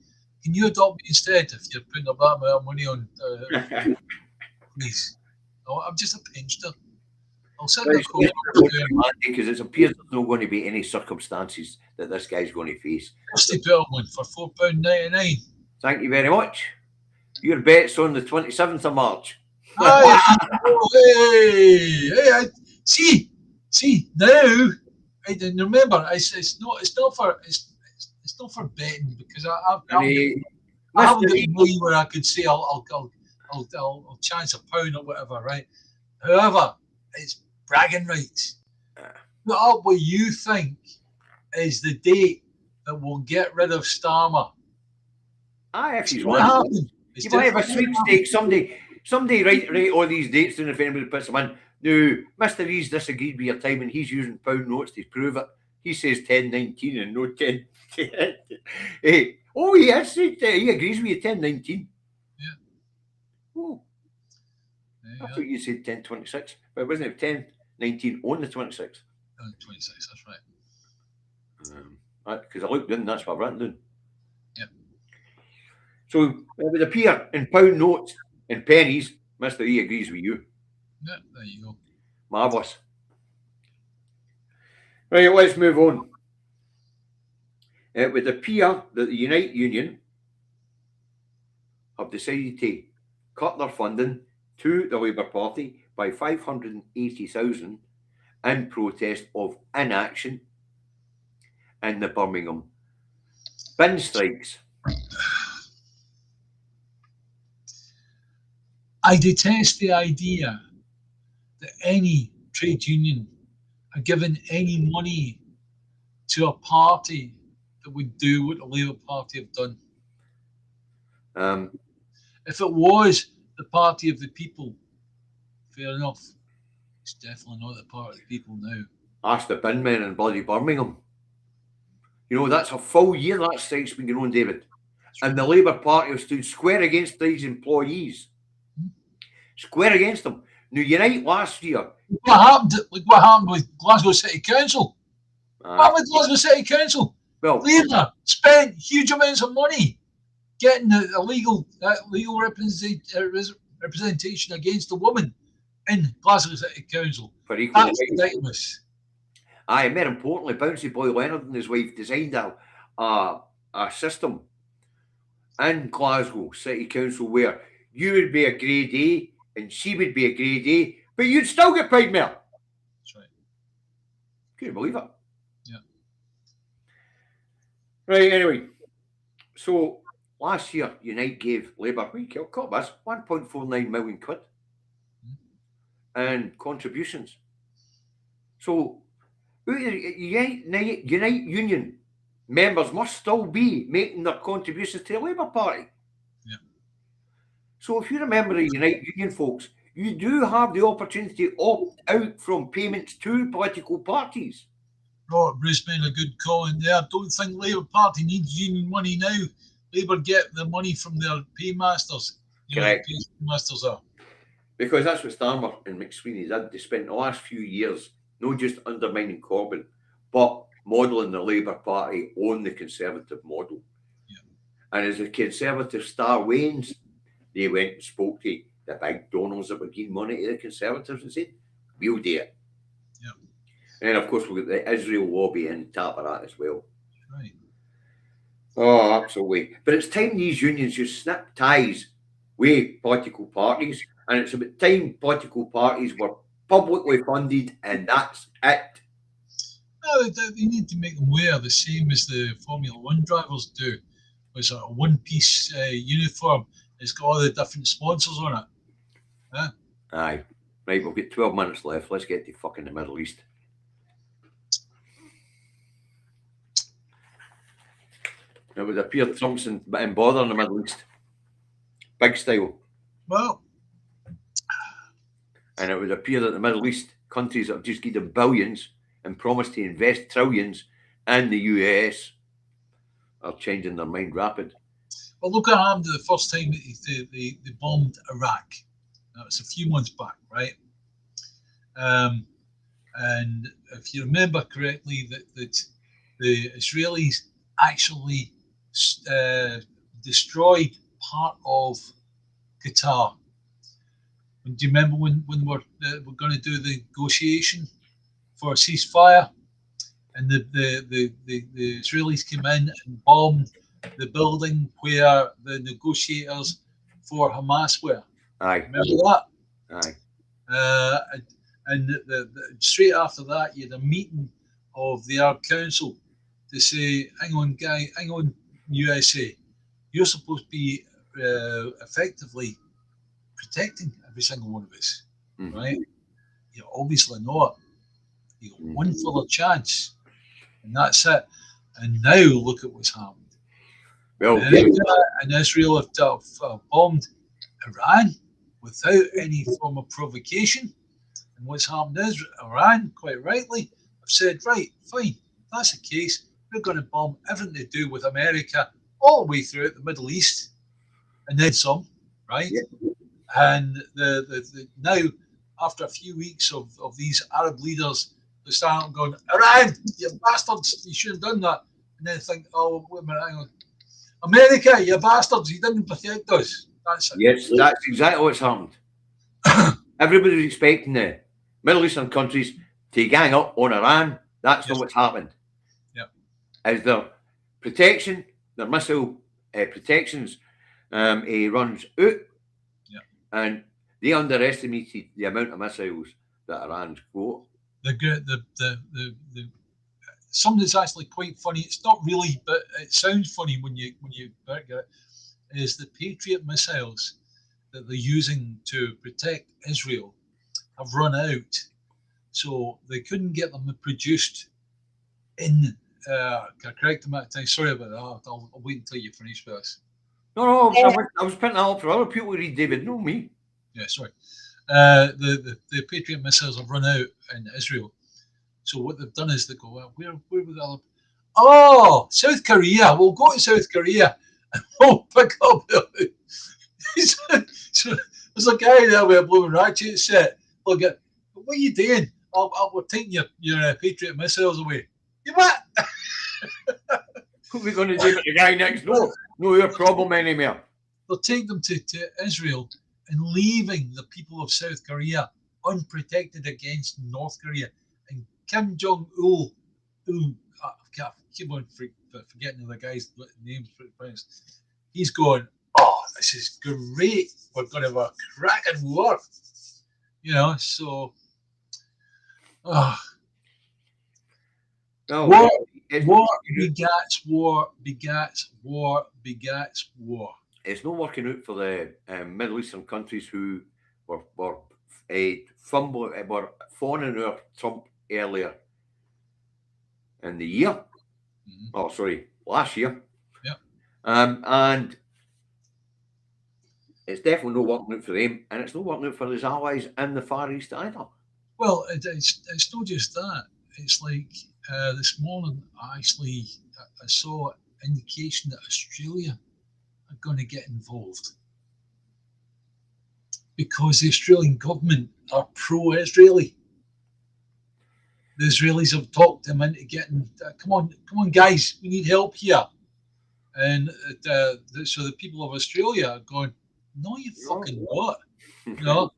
Can you adopt me instead if you're putting up that amount of money on please? No, I'm just a pinster. I'll send the code because it appears there's not going to be any circumstances that this guy's going to face. £50 for £4.99. Thank you very much. Your bet's on the 27th of March. Hey, see now. I didn't remember. It's not for betting because I haven't got any money where I could say I'll chance £1 or whatever, right? However, it's bragging rights. Put up what you think is the date that will get rid of Starmer. If he's one. You might have a sweepstakes. Somebody write all these dates down if anybody puts them in. Now, Mr. Rees disagreed with your time and he's using pound notes to prove it. He says 10/19 and no 10. Hey, he has said he agrees with you 10/19. Yeah. Oh. I thought you said 10/26, but wasn't it 10/19 on the 26th? On the 26th, that's right. Because I looked in, that's what I've written down. Yep. So it would appear in pound notes and pennies. Mr. E agrees with you. Yeah, there you go. Marvellous. Right, let's move on. It would appear that the United Union have decided to cut their funding to the Labour Party by 580,000 in protest of inaction in the Birmingham bin strikes. I detest the idea that any trade union are given any money to a party that would do what the Labour Party have done. If it was the party of the people, fair enough. It's definitely not the party of the people now. Ask the bin men in bloody Birmingham. You know, that's a full year that strike's been going on, David. And the Labour Party have stood square against these employees. Square against them. Now, Unite last year. What happened with Glasgow City Council? What happened with Glasgow City Council? Well, Labour spent huge amounts of money getting the legal representation against the woman in Glasgow City Council. That's ridiculous. Aye, more importantly, Bouncy Boy Leonard and his wife designed a system in Glasgow City Council where you would be a grade A and she would be a grade A, but you'd still get paid more. That's right. Can you believe it? Yeah. Right, anyway. So last year, Unite gave Labour, £1.49 million in contributions. So Unite Union members must still be making their contributions to the Labour Party. Yeah. So if you're a member of Unite Union, folks, you do have the opportunity to opt out from payments to political parties. Robert Bruce made a good call in there. I don't think Labour Party needs union money now. Labour get the money from their paymasters. Correct. Paymasters are. Because that's what Starmer and McSweeney did. They spent the last few years not just undermining Corbyn, but modelling the Labour Party on the Conservative model. Yeah. And as the Conservative star wanes, they went and spoke to the big Donalds that were giving money to the Conservatives and said, we'll do it. Yeah. And of course, we've got the Israel lobby in tap of that as well. Right. Oh, absolutely. But it's time these unions just snip ties with political parties. And it's about time political parties were publicly funded, and that's it. No, they need to make them wear the same as the Formula One drivers do. It's a one-piece uniform. It's got all the different sponsors on it. Huh? Aye. Right, we've got 12 minutes left. Let's get to fucking the Middle East. It would appear Trump's in bother in the Middle East. Big style. Well. And it would appear that the Middle East countries that have just given billions and promised to invest trillions in the US are changing their mind rapid. Well, look what happened the first time they bombed Iraq. That was a few months back, right? And if you remember correctly, that the Israelis actually destroyed part of Qatar. Do you remember when we're going to do the negotiation for a ceasefire, and the Israelis came in and bombed the building where the negotiators for Hamas were? Aye. Remember that? Aye. And straight after that, you had a meeting of the Arab Council to say, hang on, USA, you're supposed to be effectively protecting every single one of us, right? You're obviously not. You got one further chance, and that's it. And now look at what's happened. Well, and Israel have bombed Iran without any form of provocation. And what's happened is Iran, quite rightly, have said, right, fine, if that's the case, we're going to bomb everything to do with America all the way throughout the Middle East, and then some, right? Yeah. And the now, after a few weeks of these Arab leaders They start going, Iran, you bastards, you shouldn't have done that. And then think, oh, wait a minute, hang on. America, you bastards, you didn't protect us. That's it. Yes, that's exactly what's happened. Everybody's expecting the Middle Eastern countries to gang up on Iran. That's not what's happened. Yeah. As their protection, their missile protections, runs out. Yeah. And they underestimated the amount of missiles that Iran's got. Something that's actually quite funny. It's not really, but it sounds funny when you get it. Is the Patriot missiles that they're using to protect Israel have run out, so they couldn't get them produced in a correct amount of time. Sorry about that. I'll wait until you finish with this. No, I was putting that up for other people to read, David, not me. Yeah, sorry. The Patriot missiles have run out in Israel. So what they've done is they go, well, where would the other? Oh, South Korea. We'll go to South Korea and we'll pick up. So there's a guy there with a blooming ratchet set. Look at, what are you doing? We're taking your Patriot missiles away. You what? What are we going to do with the guy next door? No your problem anymore. They'll take them to Israel and leaving the people of South Korea unprotected against North Korea. And Kim Jong-il, I keep on forgetting the guy's names, he's going, oh, this is great. We're going to have a cracking war. You know, so... No, war begats war, begats war, begats war. It's not working out for the Middle Eastern countries who were fawning out Trump earlier in the year. Mm-hmm. Oh, sorry, last year. Yeah. And it's definitely not working out for them, and it's not working out for his allies in the Far East either. Well, it's not just that. It's like this morning, I saw indication that Australia are going to get involved because the Australian government are pro-Israeli. The Israelis have talked them into getting, come on, guys, we need help here. And so the people of Australia are going, no, you fucking what? No.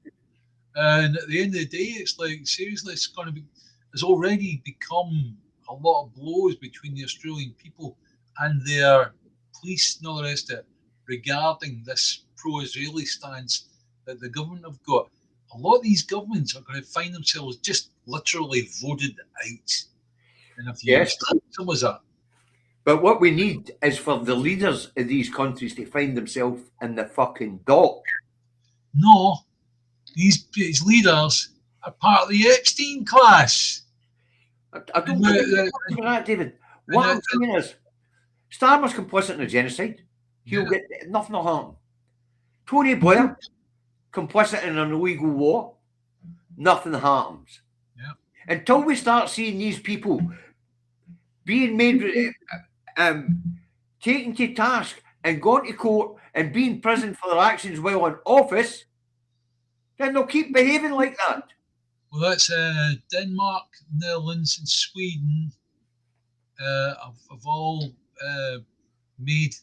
And at the end of the day, it's like, seriously, it's already become a lot of blows between the Australian people and their police and all the rest of it regarding this pro-Israeli stance that the government have got. A lot of these governments are going to find themselves just literally voted out in a few years. So was that. But what we need is for the leaders of these countries to find themselves in the fucking dock. No, these leaders are part of the Epstein class. I don't believe that, David. What I'm saying is, Starmer's complicit in a genocide. He'll get nothing will happen. Tony Blair, complicit in an illegal war. Nothing happens. Yeah. Until we start seeing these people being made, taken to task and gone to court and being in prison for their actions while in office, then they'll keep behaving like that. Well, that's Denmark, Netherlands, and Sweden have all made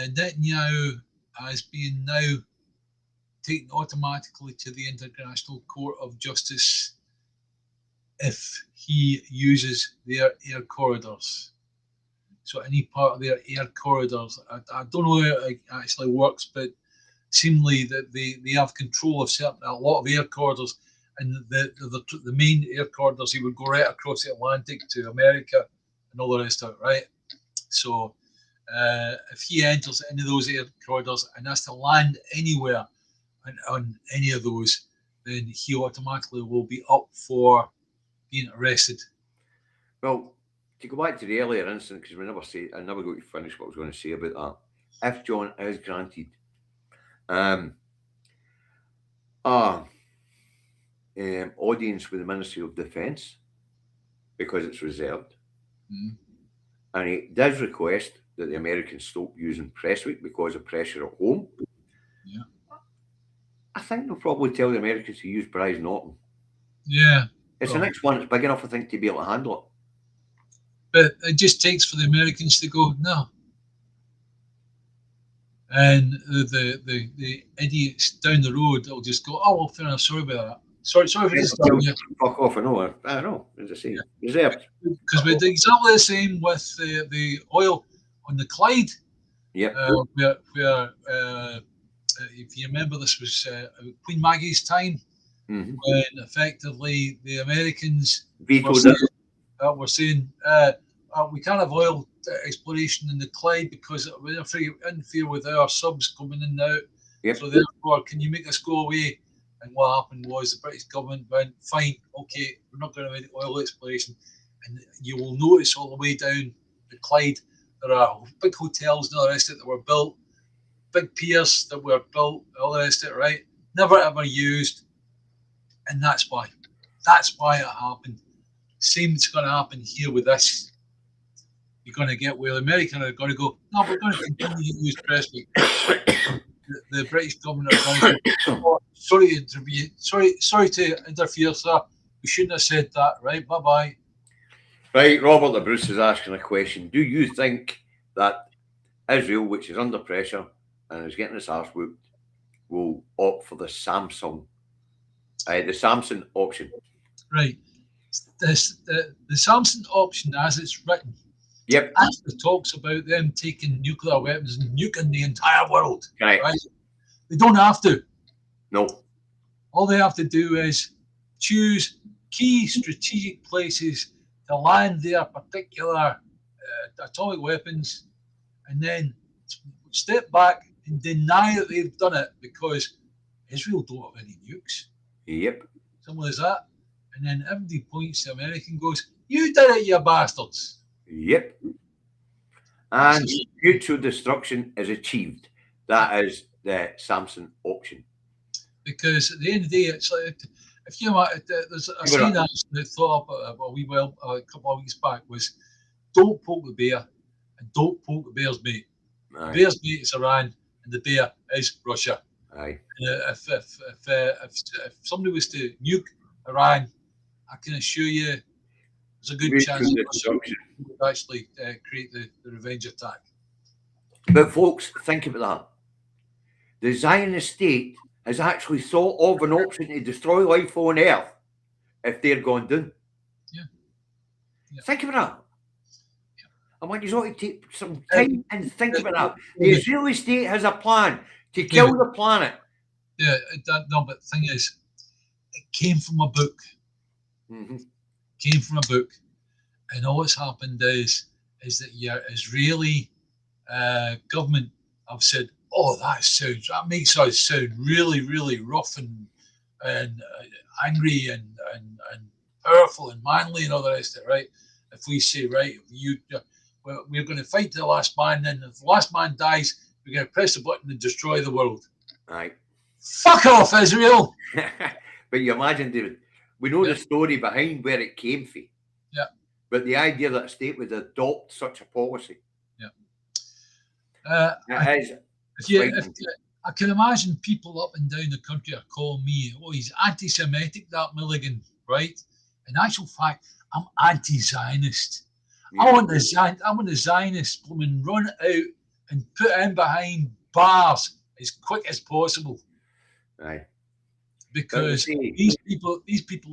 Netanyahu as being now taken automatically to the International Court of Justice if he uses their air corridors. So any part of their air corridors, I don't know how it actually works, but seemingly that they have control of a lot of air corridors, and the main air corridors, he would go right across the Atlantic to America and all the rest of it, right? So if he enters any of those air corridors and has to land anywhere on any of those, then he automatically will be up for being arrested. Well, to go back to the earlier incident, because I never got to finish what I was going to say about that. If John is granted audience with the Ministry of Defence, because it's reserved, and he does request that the Americans stop using Press Week because of pressure at home. I think they'll probably tell the Americans to use Prize Norton. Yeah. It's the next one that's big enough, I think, to be able to handle it. But it just takes for the Americans to go, no. And the idiots down the road will just go, oh, well, fair enough, sorry about that. Sorry for disturbing you. Fuck off, I know, as I say, reserved. Because we did exactly the same with the oil on the Clyde. Yep. Where if you remember, this was Queen Maggie's time, when effectively the Americans were saying we can't have oil exploration in the Clyde because it would interfere with our subs coming in and out. Yep. So therefore, can you make us go away? And what happened was the British government went, fine, okay, we're not going to make oil exploration. And you will notice all the way down the Clyde, there are big hotels and all the rest of it that were built, big piers that were built, all the rest of it, right? Never ever used. And that's why. That's why it happened. Same is going to happen here with this. You're going to get where the Americans are going to go, no, we're going to continue to use Prestwick. The British government are going to go, oh, sorry to interfere, sir. We shouldn't have said that, right? Bye-bye. Right, Robert the Bruce is asking a question. Do you think that Israel, which is under pressure and is getting its arse whooped, will opt for the Samsung option? Right. The Samsung option, as it's written, yep, actually talks about them taking nuclear weapons and nuking the entire world. Right. They don't have to. No. All they have to do is choose key strategic places to land their particular atomic weapons, and then step back and deny that they've done it because Israel don't have any nukes. Yep. Simple as that. And then everybody points to America and goes, you did it, you bastards. Yep. And mutual destruction is achieved. That is the Samsung option. Because at the end of the day, it's like, if you there's a saying that thought up a couple of weeks back was, don't poke the bear and don't poke the bear's mate. Aye. The bear's mate is Iran and the bear is Russia. Aye. If somebody was to nuke Iran, I can assure you there's a good chance Russia would actually create the revenge attack. But folks, think about that. The Zionist state has actually thought of an option to destroy life on Earth if they're gone down. Yeah. Think about that. Yeah. I want you all to take some time and think about that. The Israeli state has a plan to kill the planet. Yeah, no, but the thing is, it came from a book. Came from a book, and all that's happened is that your Israeli government have said, oh, that makes us sound really, really rough and angry and powerful and manly and all the rest of it, right? If we say, right, we're going to fight to the last man, and if the last man dies, we're going to press the button and destroy the world. Right. Fuck off, Israel. But you imagine, David, we know the story behind where it came from. Yeah. But the idea that a state would adopt such a policy. Yeah. I can imagine people up and down the country are calling me, oh, he's anti-Semitic, that Milligan, right? In actual fact, I'm anti-Zionist. I want the Zionists blooming run out and put him behind bars as quick as possible. Right. Because these people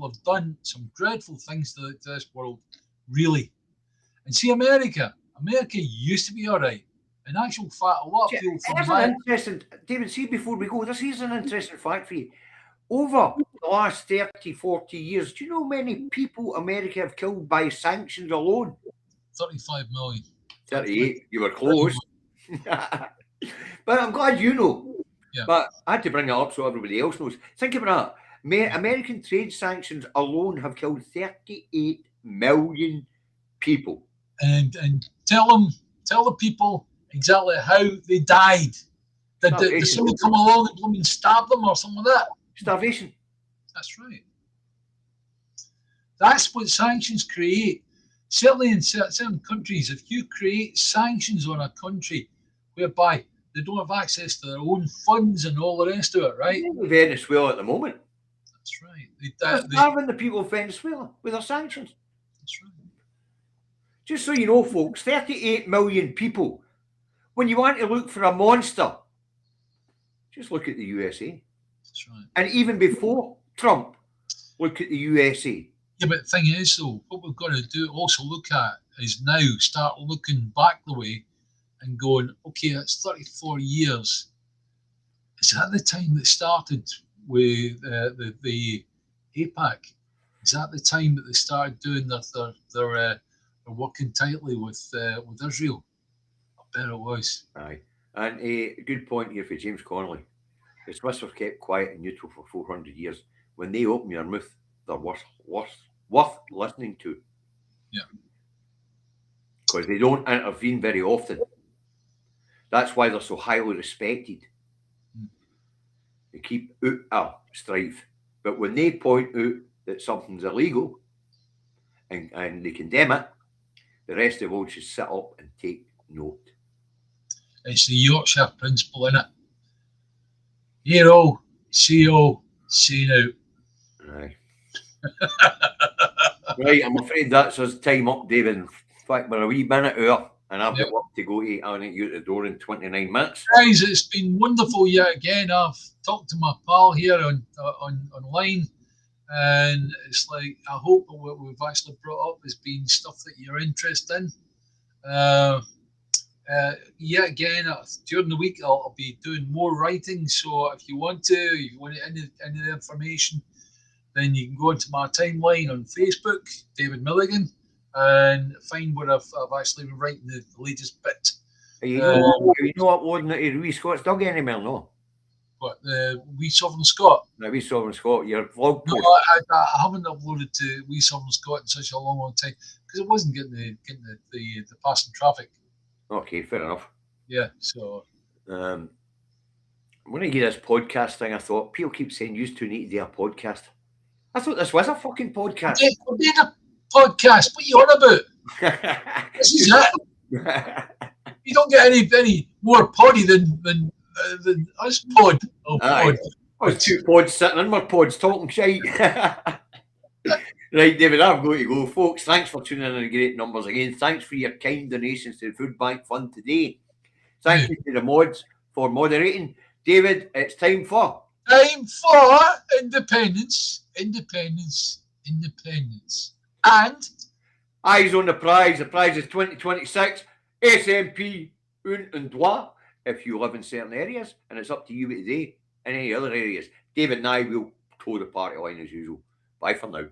have done some dreadful things to this world, really. And see, America used to be all right. In actual fact, a lot of people David, see, before we go, this is an interesting fact for you. Over the last 30, 40 years, do you know how many people America have killed by sanctions alone? 35 million. 38. You were close. But I'm glad you know. Yeah. But I had to bring it up so everybody else knows. Think about that. American trade sanctions alone have killed 38 million people. And tell the people exactly how they died. Did somebody come along and blooming stab them or something like that? Starvation. That's right. That's what sanctions create. Certainly in certain countries, if you create sanctions on a country whereby they don't have access to their own funds and all the rest of it, right? Venezuela at the moment. That's right. They're starving the people of Venezuela with their sanctions. That's right. Just so you know, folks, 38 million people. When you want to look for a monster, just look at the USA. That's right. And even before Trump, look at the USA. Yeah, but the thing is, though, what we've got to also look at is now start looking back the way and going, okay, that's 34 years. Is that the time that started with the APAC? Is that the time that they started doing their working tightly with Israel? I bet it was. Aye. And a good point here for James Connolly. The Swiss were kept quiet and neutral for 400 years. When they open their mouth, they're worth listening to. Yeah. Because they don't intervene very often. That's why they're so highly respected. They keep out of strife. But when they point out that something's illegal and they condemn it, the rest of the world should sit up and take note. It's the Yorkshire principle, innit? Hear all, see all, say now. Aye. Right, I'm afraid that's us time up, David. In fact, we're a wee minute out, and I've got work to go to. I'll need you at the door in 29 minutes. Guys, it's been wonderful yet again. I've talked to my pal here online, and it's like, I hope what we've actually brought up has been stuff that you're interested in. Yet again, during the week, I'll be doing more writing. So if you want any of the information, then you can go into my timeline on Facebook, David Milligan, and find where I've actually been writing the latest bit. Are you not uploading it to Wee Scott's Dog anymore, no? What, the Wee Sovereign Scott? No, Wee Sovereign Scott, your vlog post. No, I haven't uploaded to Wee Sovereign Scott in such a long time because it wasn't getting the passing traffic. Okay, fair enough. Yeah, so when I hear this podcast thing, I thought people keep saying you two need to do a podcast. I thought this was a fucking podcast. We're doing a podcast. What are you on about? This is it. You don't get any more poddy than us pod. Oh, pod. Us two pods sitting in my pods talking shite. Right, David, I've got to go. Folks, thanks for tuning in and great numbers again. Thanks for your kind donations to the Food Bank Fund today. Thank you to the mods for moderating. David, it's time for independence. And eyes on the prize. The prize is 2026 SMP Un and Droit if you live in certain areas, and it's up to you today in any other areas. David and I will toe the party line as usual. Bye for now.